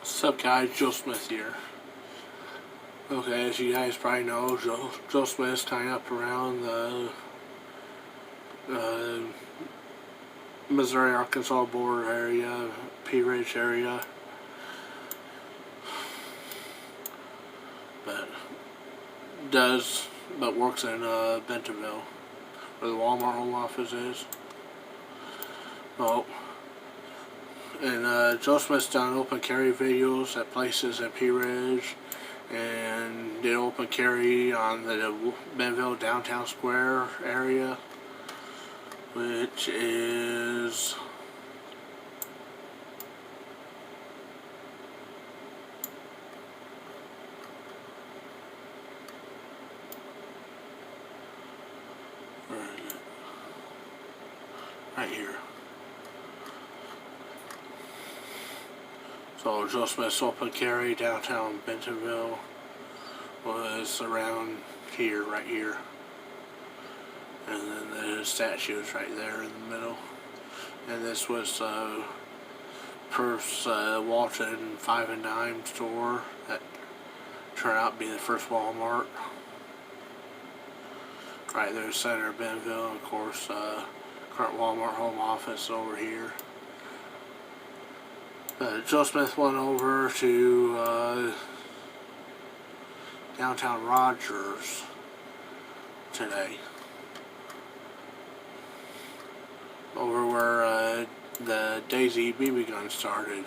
What's up, guys? Joe Smith here. Okay, as you guys probably know, Joe Smith's kind of up around the uh, Missouri-Arkansas border area, Pea Ridge area, but works in Bentonville, where the Walmart home office is. Well, and Joe Smith's done open carry videos at places in Pea Ridge, and did open carry on the Bentonville downtown square area, which is where is it? Right here. So Joe Smith's open carry downtown Bentonville was around here, right here. And then the statue is right there in the middle. And this was Perth's Walton 5 and Dime store that turned out to be the first Walmart. Right there, center of Bentonville, and of course, current Walmart home office over here. Joe Smith went over to downtown Rogers today, over where the Daisy BB gun started.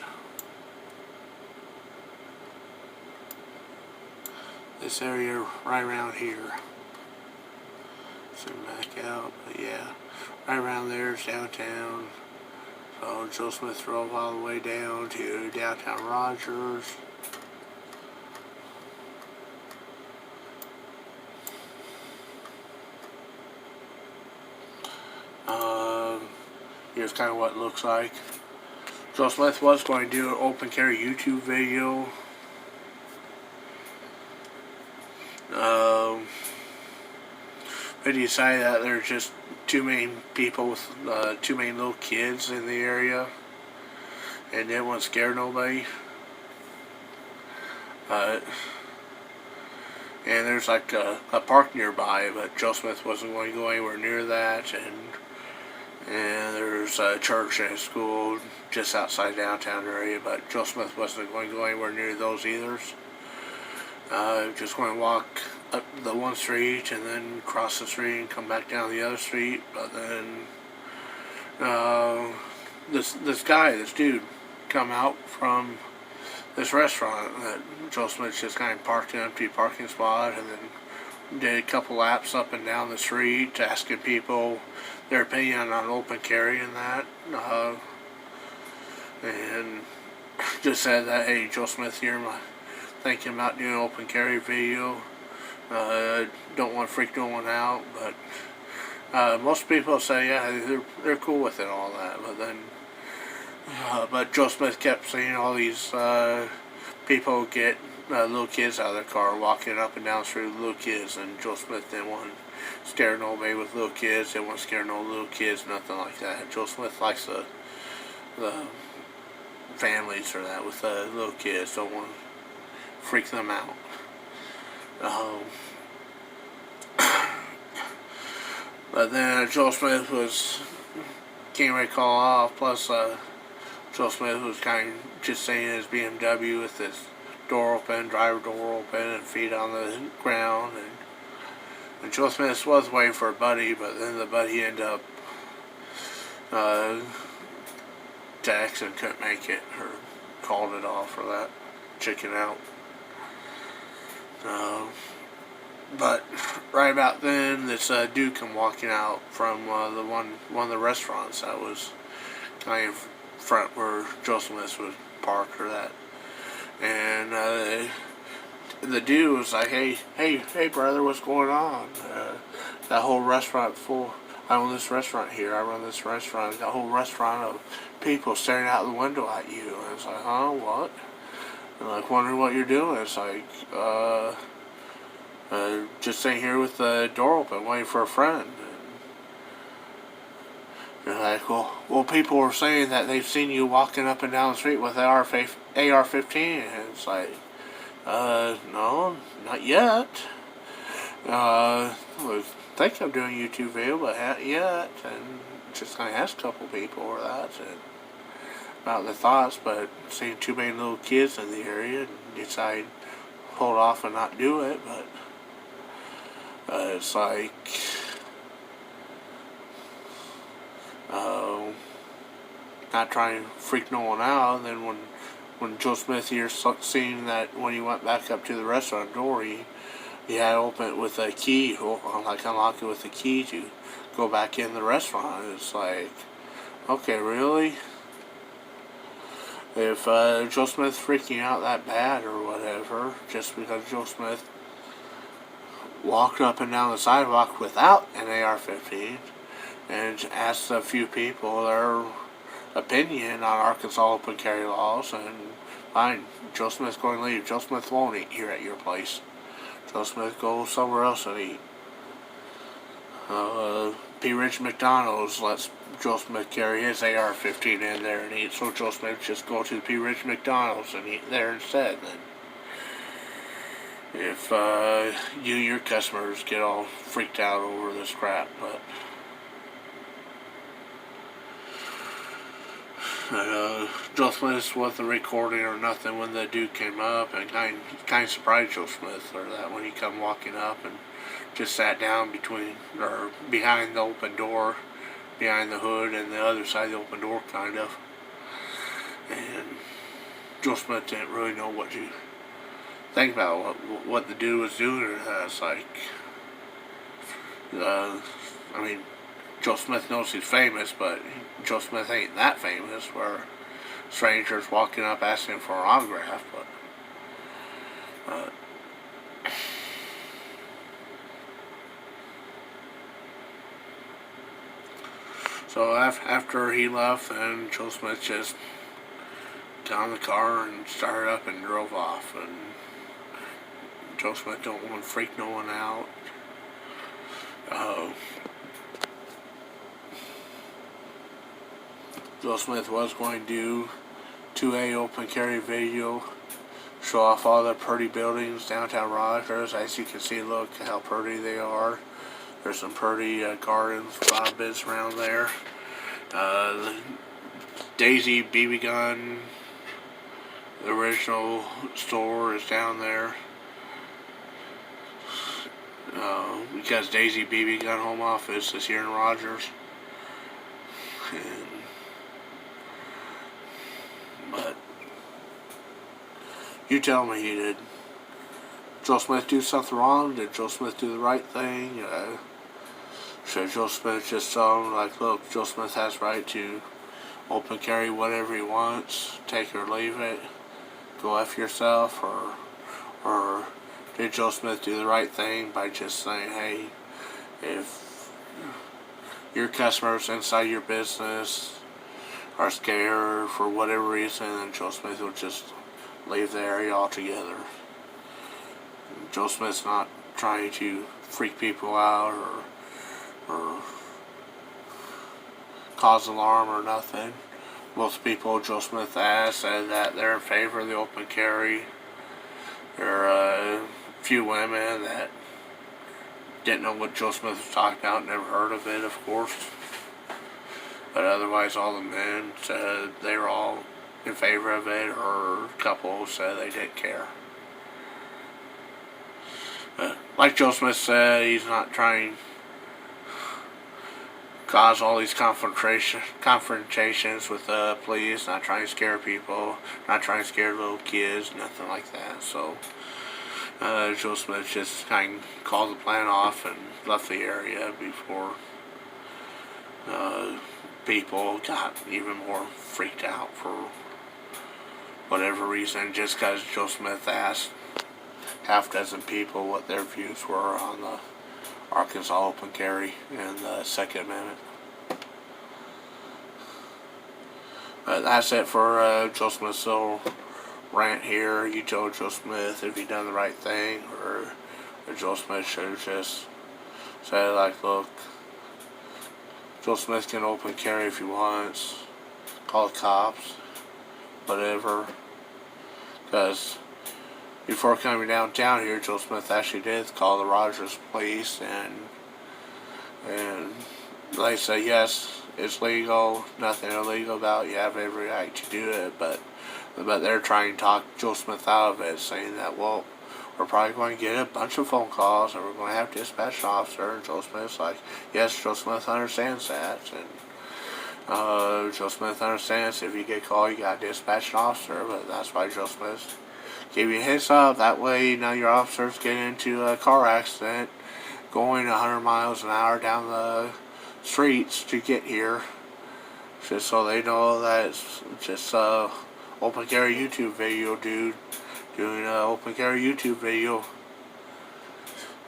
This area right around here. Zoom back out, but yeah, right around there is downtown. So Joe Smith drove all the way down to downtown Rogers. Here's kind of what it looks like. Joe Smith was going to do an open carry YouTube video. But he decided that there's just too many people with too many little kids in the area, and didn't want to scare nobody. And there's like a park nearby, but Joe Smith wasn't going to go anywhere near that, and there's a church and a school just outside downtown area, but Joe Smith wasn't going to go anywhere near those either. Just going to walk up the one street and then cross the street and come back down the other street. But then this dude come out from this restaurant that Joe Smith just kind of parked in an empty parking spot, and then did a couple laps up and down the street asking people their opinion on open carry and that, and just said that, hey, Joe Smith here, thinking about doing an open carry video. Don't want to freak no one out, but most people say, yeah, they're cool with it and all that. But then, but Joe Smith kept seeing all these people get little kids out of their car, walking up and down the street with little kids, and Joe Smith didn't want to scare nobody with little kids. Didn't want to scare no little kids, nothing like that. Joe Smith likes the families or that with little kids. Don't want to freak them out. But then Joe Smith was getting ready to call off. Plus, Joe Smith was kind of just sitting in his BMW with his door open, driver door open, and feet on the ground. And Joe Smith was waiting for a buddy, but then the buddy ended up text and couldn't make it, or called it off for that, chicken out. But right about then, this dude come walking out from the one of the restaurants that was kind of front where Joe Smith was parked or that, and the dude was like, hey brother, what's going on? That whole restaurant full. I own this restaurant here. I run this restaurant. The whole restaurant of people staring out the window at you. And it's like, huh, what? And like, wondering what you're doing. It's like, just sitting here with the door open, waiting for a friend. And you're like, well, people are saying that they've seen you walking up and down the street with an AR-15? And it's like, no, not yet. I think I'm doing a YouTube video, but not yet. And just kind of asked a couple people or that and about their thoughts, but seeing too many little kids in the area and decide hold off and not do it. But it's like, not trying to freak no one out. And then when Joe Smith here seen that when he went back up to the restaurant door, he had to open it with a key, or like unlock it with a key to go back in the restaurant. It's like, okay, really? If Joe Smith's freaking out that bad or whatever, just because Joe Smith walked up and down the sidewalk without an AR-15 and asked a few people their opinion on Arkansas open carry laws, and fine, Joe Smith's going to leave. Joe Smith won't eat here at your place. Joe Smith go somewhere else and eat. P. Rich McDonald's lets Joe Smith carry his AR-15 in there and eat, so Joe Smith just go to the P. Rich McDonald's and eat there instead. Then, if you and your customers get all freaked out over this crap, but Joe Smith wasn't recording or nothing when the dude came up, and kind of surprised Joe Smith or that when he come walking up and just sat down behind the open door, behind the hood and the other side of the open door, kind of. And Joe Smith didn't really know what to think about what the dude was doing. It's like, I mean, Joe Smith knows he's famous, but Joe Smith ain't that famous where strangers walking up asking for an autograph. But so after he left, then Joe Smith just got in the car and started up and drove off. And Joe Smith don't want to freak no one out. Joe Smith was going to do 2A open carry video, show off all the pretty buildings downtown Rogers. As you can see, look how pretty they are. There's some pretty gardens, flower beds around there. The Daisy BB gun, the original store, is down there. Because Daisy BB gun home office is here in Rogers. But you tell me, did Joe Smith do something wrong? Did Joe Smith do the right thing? Should Joe Smith just tell him, like, look, Joe Smith has right to open carry whatever he wants, take or leave it, go F yourself, or did Joe Smith do the right thing by just saying, hey, if your customers inside your business are scared for whatever reason, then Joe Smith will just leave the area altogether. Joe Smith's not trying to freak people out or cause alarm or nothing. Most people Joe Smith asked said that they're in favor of the open carry. There are a few women that didn't know what Joe Smith was talking about, never heard of it, of course. But otherwise, all the men said they were all in favor of it, or a couple said they didn't care. But like Joe Smith said, he's not trying to cause all these confrontations with the police, not trying to scare people, not trying to scare little kids, nothing like that. So Joe Smith just kind of called the plan off and left the area before people got even more freaked out for whatever reason, just because Joe Smith asked half dozen people what their views were on the Arkansas open carry and the Second Amendment. But that's it for Joe Smith's little rant here. You told Joe Smith if he done the right thing, or Joe Smith should have just said, like, look, Joe Smith can open carry if he wants, call the cops, whatever. Because before coming downtown here, Joe Smith actually did call the Rogers police, and they say yes, it's legal, nothing illegal about it, you have every right to do it, but they're trying to talk Joe Smith out of it, saying that, well, we're probably going to get a bunch of phone calls and we're going to have to dispatch an officer. And Joe Smith's like, yes, Joe Smith understands that. And Joe Smith understands if you get called, you got to dispatch an officer. But that's why Joe Smith gave you a heads up. That way, none of your officers get into a car accident going 100 miles an hour down the streets to get here. Just so they know that it's just open carry YouTube video, dude. Doing an open carry YouTube video.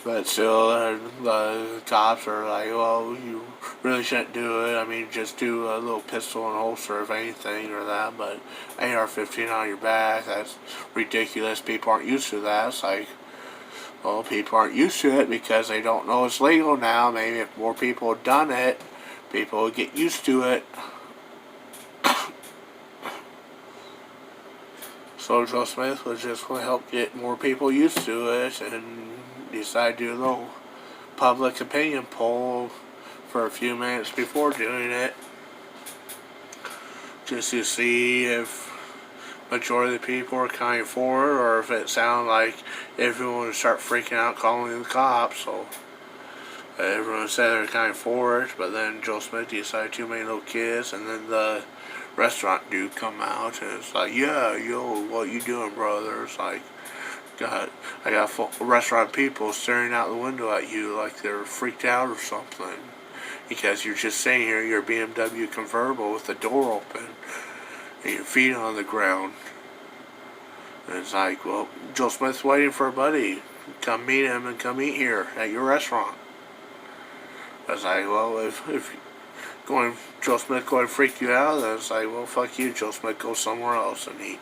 But still, the cops are like, well, you really shouldn't do it. I mean, just do a little pistol and holster if anything or that. But AR-15 on your back, that's ridiculous. People aren't used to that. It's like, well, people aren't used to it because they don't know it's legal now. Maybe if more people had done it, people would get used to it. So Joe Smith was just going to help get more people used to it and decided to do a little public opinion poll for a few minutes before doing it, just to see if majority of the people are kind of for it, or if it sounded like everyone would start freaking out calling the cops. So everyone said they're kind of for it, but then Joe Smith decided too many little kids, and then the restaurant dude come out and it's like, yeah, yo, what you doing, brother? It's like, I got restaurant people staring out the window at you like they're freaked out or something, because you're just sitting here in your BMW convertible with the door open and your feet on the ground. And it's like, well, Joe Smith's waiting for a buddy. Come meet him and come eat here at your restaurant. I was like, well, if Joe Smith going to freak you out, then it's like, well, fuck you, Joe Smith, go somewhere else and eat.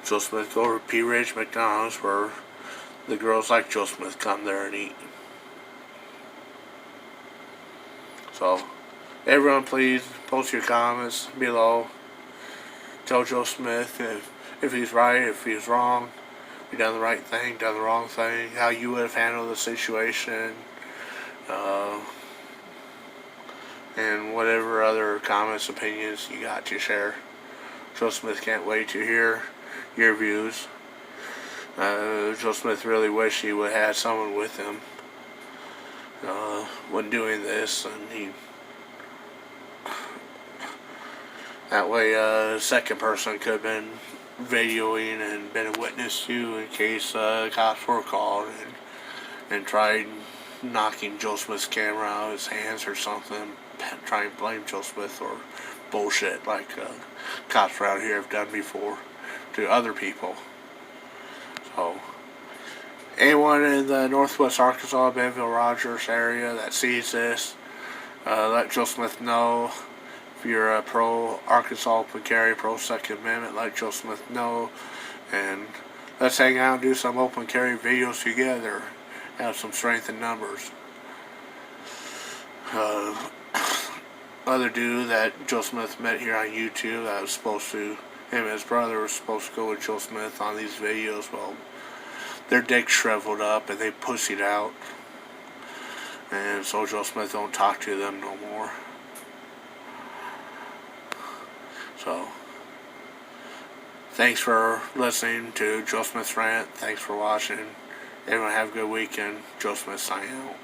Joe Smith go to P. Ridge McDonald's, where the girls like Joe Smith come there and eat. So, everyone please post your comments below. Tell Joe Smith if he's right, if he's wrong, if he done the right thing, done the wrong thing, how you would have handled the situation. And whatever other comments, opinions you got to share. Joe Smith can't wait to hear your views. Joe Smith really wish he would have had someone with him when doing this, and that way a second person could have been videoing and been a witness to in case cops were called and tried knocking Joe Smith's camera out of his hands or something, try and blame Joe Smith or bullshit like cops around here have done before to other people. So, anyone in the Northwest Arkansas, Bentonville, Rogers area that sees this, let Joe Smith know. If you're a pro-Arkansas open carry, pro-Second Amendment, let Joe Smith know. And let's hang out and do some open carry videos together. Have some strength in numbers. Other dude that Joe Smith met here on YouTube, that was supposed to, him and his brother were supposed to go with Joe Smith on these videos. Well, their dick shriveled up and they pussied out. And so Joe Smith don't talk to them no more. So, thanks for listening to Joe Smith's Rant. Thanks for watching. Everyone have a good weekend. Joe Smith signing out.